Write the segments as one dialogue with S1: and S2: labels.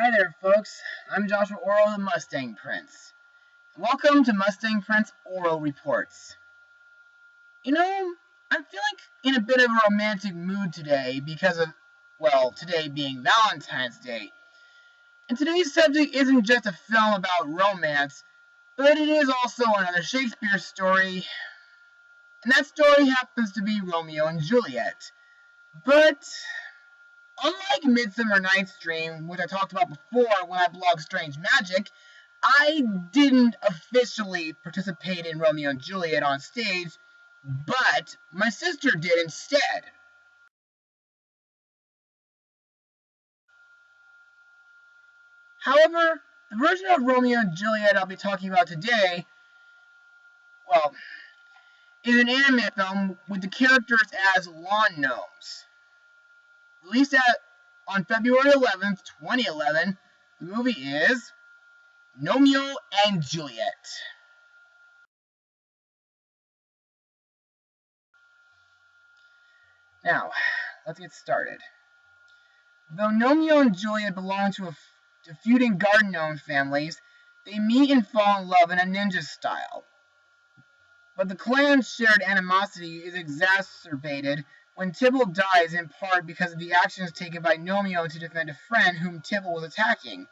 S1: Hi there, folks. I'm Joshua Orro, the Mustang Prince. Welcome to Mustang Prince Orro Reports. You know, I'm feeling in a bit of a romantic mood today because of, today being Valentine's Day. And today's subject isn't just a film about romance, but it is also another Shakespeare story. And that story happens to be Romeo and Juliet. But unlike Midsummer Night's Dream, which I talked about before when I blogged Strange Magic, I didn't officially participate in Romeo and Juliet on stage, but my sister did instead. However, the version of Romeo and Juliet I'll be talking about today, is an anime film with the characters as lawn gnomes. Released on February 11th, 2011, the movie is Gnomeo and Juliet. Now, let's get started. Though Romeo and Juliet belong to feuding garden gnome families, they meet and fall in love in a ninja style. But the clan's shared animosity is exacerbated when Tibbles dies, in part because of the actions taken by Romeo to defend a friend whom Tibbles was attacking.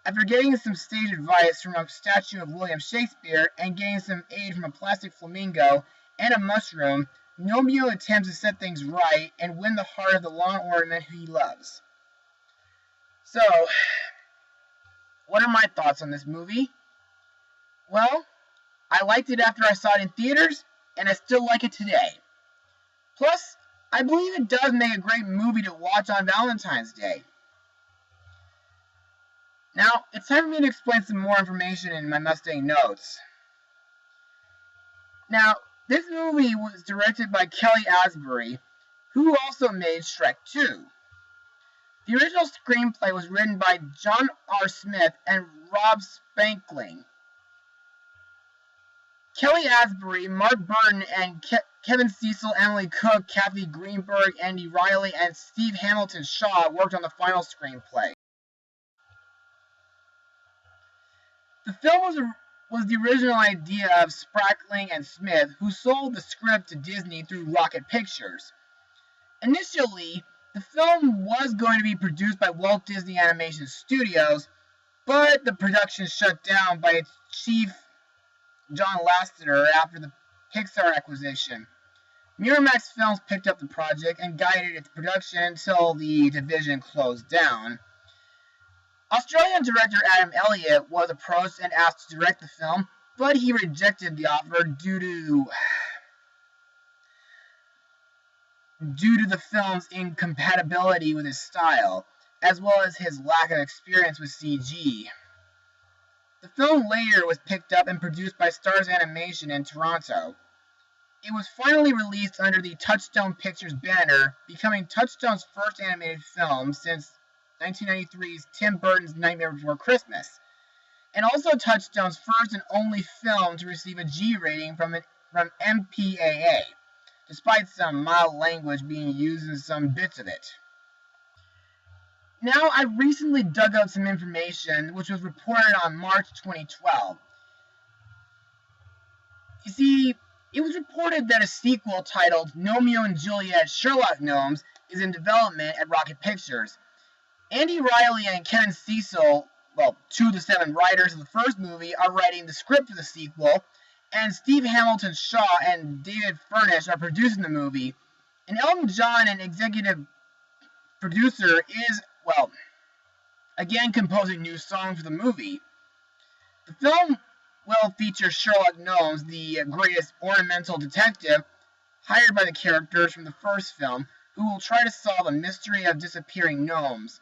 S1: After getting some stage advice from a statue of William Shakespeare and getting some aid from a plastic flamingo and a mushroom, Romeo attempts to set things right and win the heart of the lawn ornament he loves. So, what are my thoughts on this movie? Well, I liked it after I saw it in theaters, and I still like it today. Plus, I believe it does make a great movie to watch on Valentine's Day. Now, it's time for me to explain some more information in my Mustang notes. Now, this movie was directed by Kelly Asbury, who also made Shrek 2. The original screenplay was written by John R. Smith and Rob Spankling. Kelly Asbury, Mark Burton, and Kevin Cecil, Emily Cook, Kathy Greenberg, Andy Riley, and Steve Hamilton Shaw worked on the final screenplay. The film was the original idea of Sprackling and Smith, who sold the script to Disney through Rocket Pictures. Initially, the film was going to be produced by Walt Disney Animation Studios, but the production shut down by its chief, John Lasseter, after the Pixar acquisition. Miramax Films picked up the project and guided its production until the division closed down. Australian director Adam Elliott was approached and asked to direct the film, but he rejected the offer due to the film's incompatibility with his style, as well as his lack of experience with CG. The film later was picked up and produced by Stars Animation in Toronto. It was finally released under the Touchstone Pictures banner, becoming Touchstone's first animated film since 1993's Tim Burton's Nightmare Before Christmas, and also Touchstone's first and only film to receive a G rating from MPAA, despite some mild language being used in some bits of it. Now, I recently dug out some information which was reported on March 2012. You see, it was reported that a sequel titled Romeo and Juliet Sherlock Gnomes is in development at Rocket Pictures. Andy Riley and Ken Cecil, two of the 7 writers of the first movie, are writing the script for the sequel, and Steve Hamilton Shaw and David Furnish are producing the movie. And Elton John, an executive producer, is, again composing new songs for the movie. The film will feature Sherlock Gnomes, the greatest ornamental detective, hired by the characters from the first film, who will try to solve a mystery of disappearing gnomes.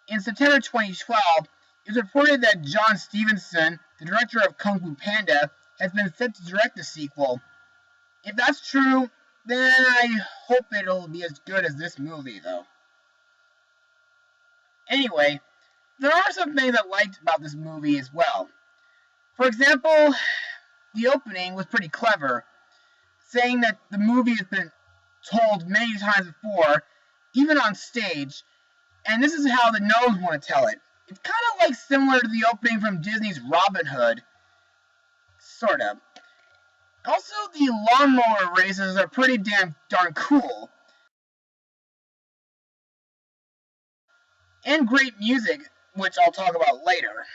S1: In September 2012, it was reported that John Stevenson, the director of Kung Fu Panda, has been set to direct the sequel. If that's true, then I hope it'll be as good as this movie, though. Anyway, there are some things I liked about this movie as well. For example, the opening was pretty clever, saying that the movie has been told many times before, even on stage, and this is how the gnomes want to tell it. It's kind of like similar to the opening from Disney's Robin Hood. Sort of. Also, the lawnmower races are pretty darn cool. And great music, which I'll talk about later.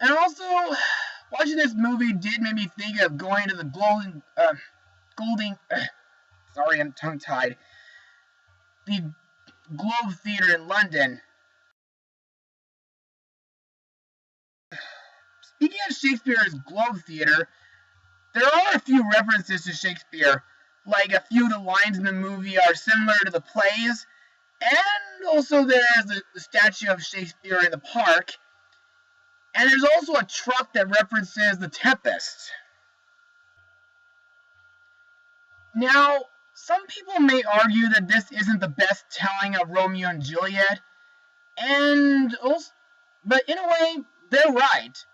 S1: And also, watching this movie did make me think of going to the sorry, I'm tongue-tied. The Globe Theatre in London. Speaking of Shakespeare's Globe Theatre, there are a few references to Shakespeare, like a few of the lines in the movie are similar to the plays, and also there's the statue of Shakespeare in the park, and there's also a truck that references The Tempest. Now, some people may argue that this isn't the best telling of Romeo and Juliet, but in a way, they're right.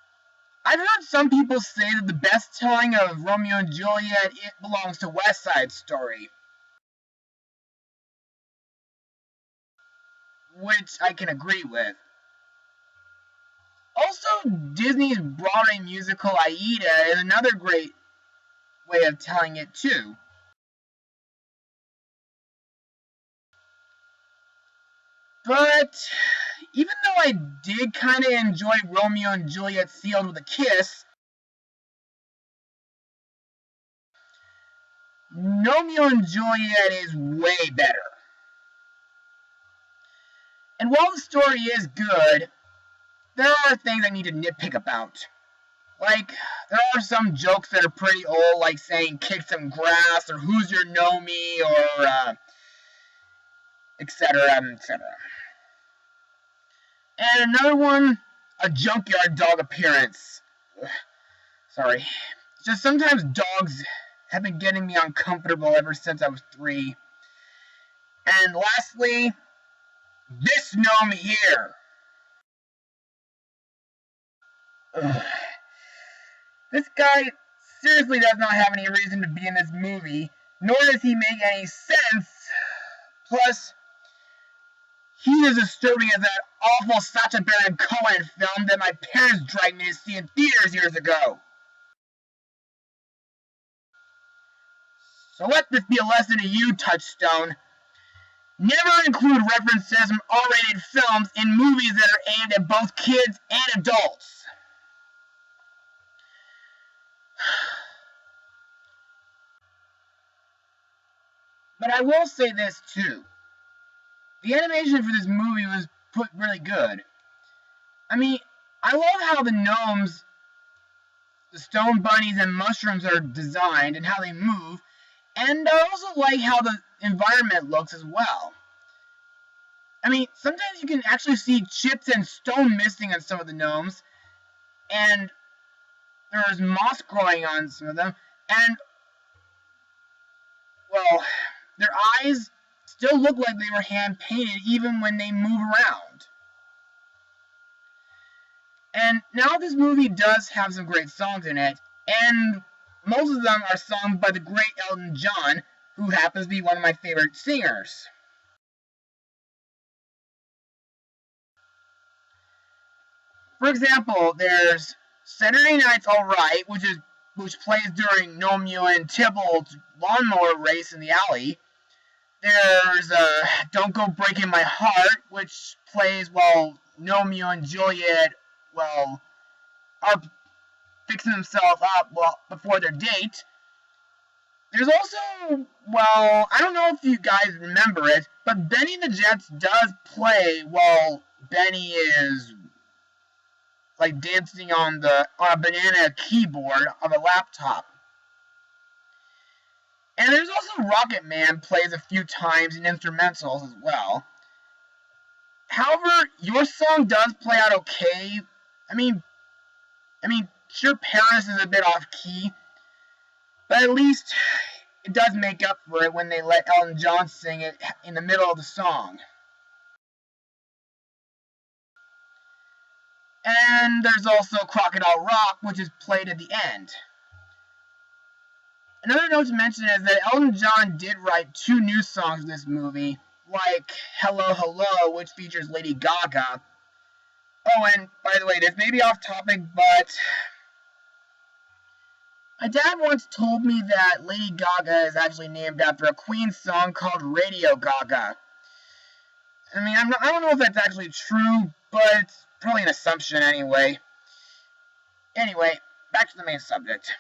S1: I've heard some people say that the best telling of Romeo and Juliet belongs to West Side Story, which I can agree with. Also, Disney's Broadway musical Aida is another great way of telling it too. But even though I did kind of enjoy Romeo and Juliet Sealed with a Kiss, Romeo and Juliet is way better. And while the story is good, there are things I need to nitpick about. Like, there are some jokes that are pretty old, like saying kick some grass, or who's your gnomey, or etc., etc. And another one, a junkyard dog appearance. Ugh, sorry. Just sometimes dogs have been getting me uncomfortable ever since I was 3. And lastly, this gnome here. Ugh. This guy seriously does not have any reason to be in this movie, nor does he make any sense. Plus, he is disturbing as that awful Sacha Baron Cohen film that my parents dragged me to see in theaters years ago. So let this be a lesson to you, Touchstone. Never include references from R-rated films in movies that are aimed at both kids and adults. But I will say this too. The animation for this movie was put really good. I mean, I love how the gnomes, the stone bunnies and mushrooms are designed and how they move, and I also like how the environment looks as well. I mean, sometimes you can actually see chips and stone missing on some of the gnomes, and there's moss growing on some of them, and, well, their eyes still look like they were hand-painted even when they move around. And now this movie does have some great songs in it, and most of them are sung by the great Elton John, who happens to be one of my favorite singers. For example, there's Saturday Night's Alright, which plays during Romeo and Tibbles' lawnmower race in the alley. There's Don't Go Breaking My Heart, which plays while Romeo and Juliet, are fixing themselves up before their date. There's also, I don't know if you guys remember it, but Benny the Jets does play while Benny is dancing on a banana keyboard of a laptop. And there's also Rocket Man plays a few times in instrumentals as well. However, your song does play out okay. I mean, sure, Paris is a bit off key, but at least it does make up for it when they let Elton John sing it in the middle of the song. And there's also Crocodile Rock, which is played at the end. Another note to mention is that Elton John did write 2 new songs in this movie, like Hello Hello, which features Lady Gaga. Oh, and by the way, this may be off topic, but my dad once told me that Lady Gaga is actually named after a Queen song called Radio Gaga. I mean, I don't know if that's actually true, but it's probably an assumption anyway. Anyway, back to the main subject.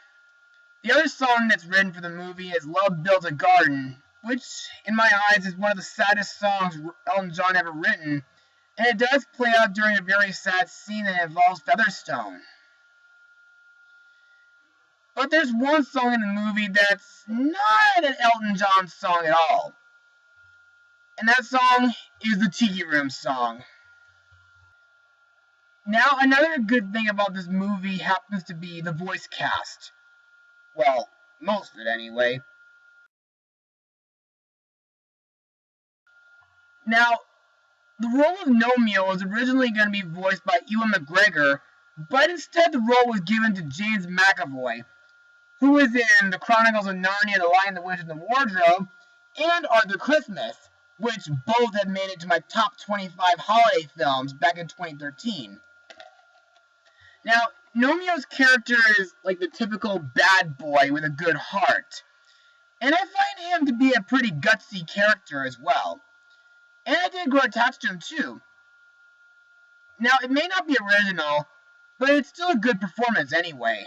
S1: The other song that's written for the movie is Love Builds a Garden, which, in my eyes, is one of the saddest songs Elton John ever written, and it does play out during a very sad scene that involves Featherstone. But there's one song in the movie that's not an Elton John song at all. And that song is the Tiki Room song. Now, another good thing about this movie happens to be the voice cast. Well, most of it anyway. Now, the role of Gnomeo was originally going to be voiced by Ewan McGregor, but instead the role was given to James McAvoy, who was in The Chronicles of Narnia, The Lion, the Witch, and the Wardrobe, and Arthur Christmas, which both had made it to my top 25 holiday films back in 2013. Now, Gnomeo's character is like the typical bad boy with a good heart, and I find him to be a pretty gutsy character as well. And I did grow attached to him too. Now, it may not be original, but it's still a good performance anyway.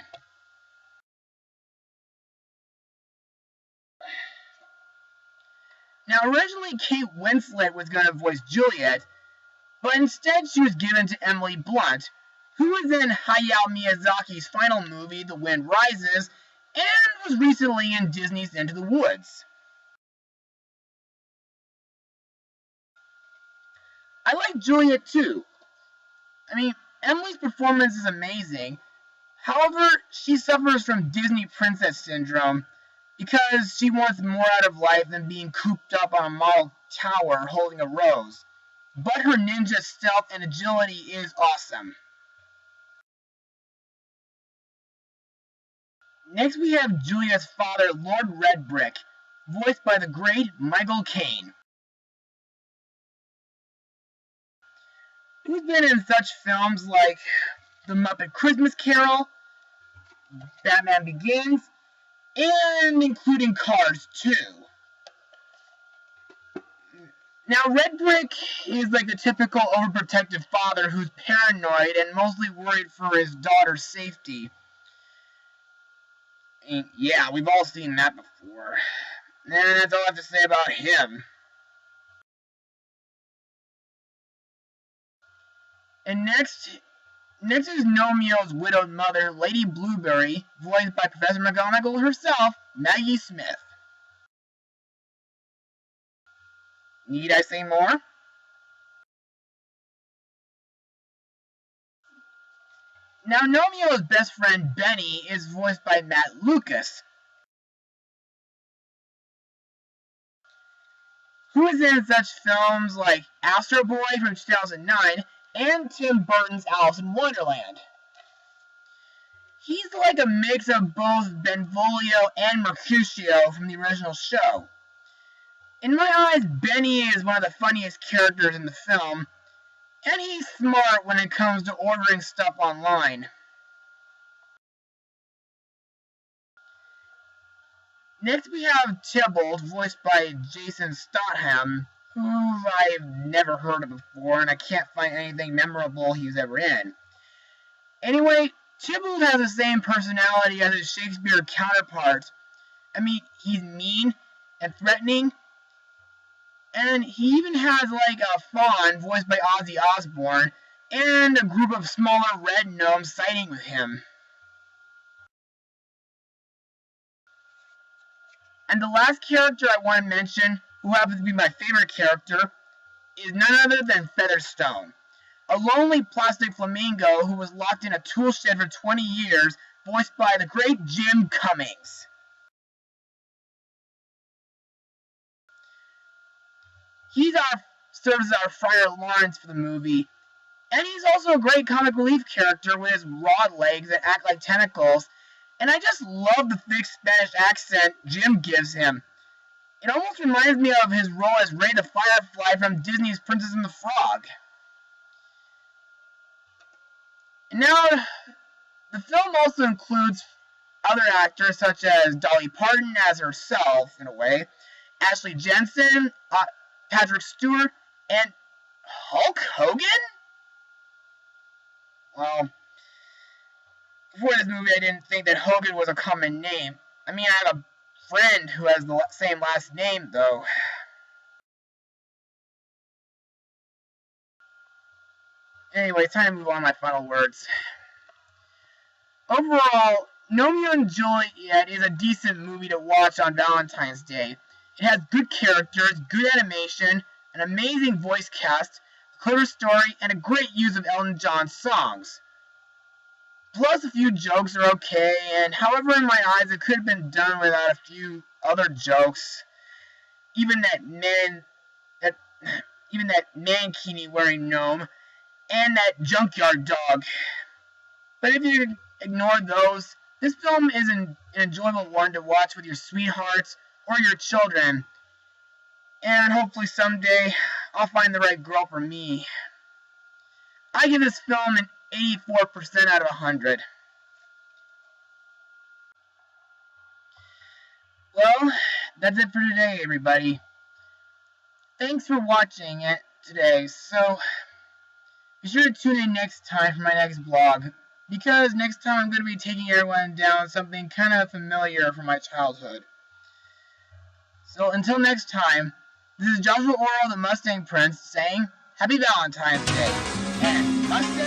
S1: Now, originally Kate Winslet was going to voice Juliet, but instead she was given to Emily Blunt, who was in Hayao Miyazaki's final movie, The Wind Rises, and was recently in Disney's Into the Woods. I like Juliet too. I mean, Emily's performance is amazing. However, she suffers from Disney princess syndrome because she wants more out of life than being cooped up on a model tower holding a rose. But her ninja stealth and agility is awesome. Next we have Juliet's father, Lord Redbrick, voiced by the great Michael Caine. He's been in such films like The Muppet Christmas Carol, Batman Begins, and including Cars 2. Now, Redbrick is like the typical overprotective father who's paranoid and mostly worried for his daughter's safety. And yeah, we've all seen that before. And that's all I have to say about him. And next is Gnomeo's widowed mother, Lady Blueberry, voiced by Professor McGonagall herself, Maggie Smith. Need I say more? Now, Gnomeo's best friend, Benny, is voiced by Matt Lucas, who is in such films like Astro Boy from 2009 and Tim Burton's Alice in Wonderland. He's like a mix of both Benvolio and Mercutio from the original show. In my eyes, Benny is one of the funniest characters in the film, and he's smart when it comes to ordering stuff online. Next we have Tibbles, voiced by Jason Statham, who I've never heard of before, and I can't find anything memorable he's ever in. Anyway, Tibbles has the same personality as his Shakespeare counterparts. I mean, he's mean and threatening, and he even has like a fawn voiced by Ozzy Osbourne, and a group of smaller red gnomes siding with him. And the last character I want to mention, who happens to be my favorite character, is none other than Featherstone, a lonely plastic flamingo who was locked in a tool shed for 20 years, voiced by the great Jim Cummings. He serves as our Friar Lawrence for the movie, and he's also a great comic relief character with his rod legs that act like tentacles, and I just love the thick Spanish accent Jim gives him. It almost reminds me of his role as Ray the Firefly from Disney's Princess and the Frog. And now, the film also includes other actors such as Dolly Parton as herself, in a way, Ashley Jensen, Patrick Stewart, and Hulk Hogan? Well, before this movie, I didn't think that Hogan was a common name. I mean, I have a friend who has the same last name, though. Anyway, it's time to move on to my final words. Overall, Gnomeo and Juliet is a decent movie to watch on Valentine's Day. It has good characters, good animation, an amazing voice cast, a clever story, and a great use of Elton John songs. Plus, a few jokes are okay, and however, in my eyes, it could have been done without a few other jokes. Even that mankini wearing gnome, and that junkyard dog. But if you ignore those, this film is an enjoyable one to watch with your sweethearts or your children. And hopefully someday I'll find the right girl for me. I give this film an 84% out of 100. Well, that's it for today, everybody. Thanks for watching it today. So, be sure to tune in next time for my next vlog, because next time I'm going to be taking everyone down something kind of familiar from my childhood. So until next time, this is Joshua Orro, the Mustang Prince, saying Happy Valentine's Day, and Mustang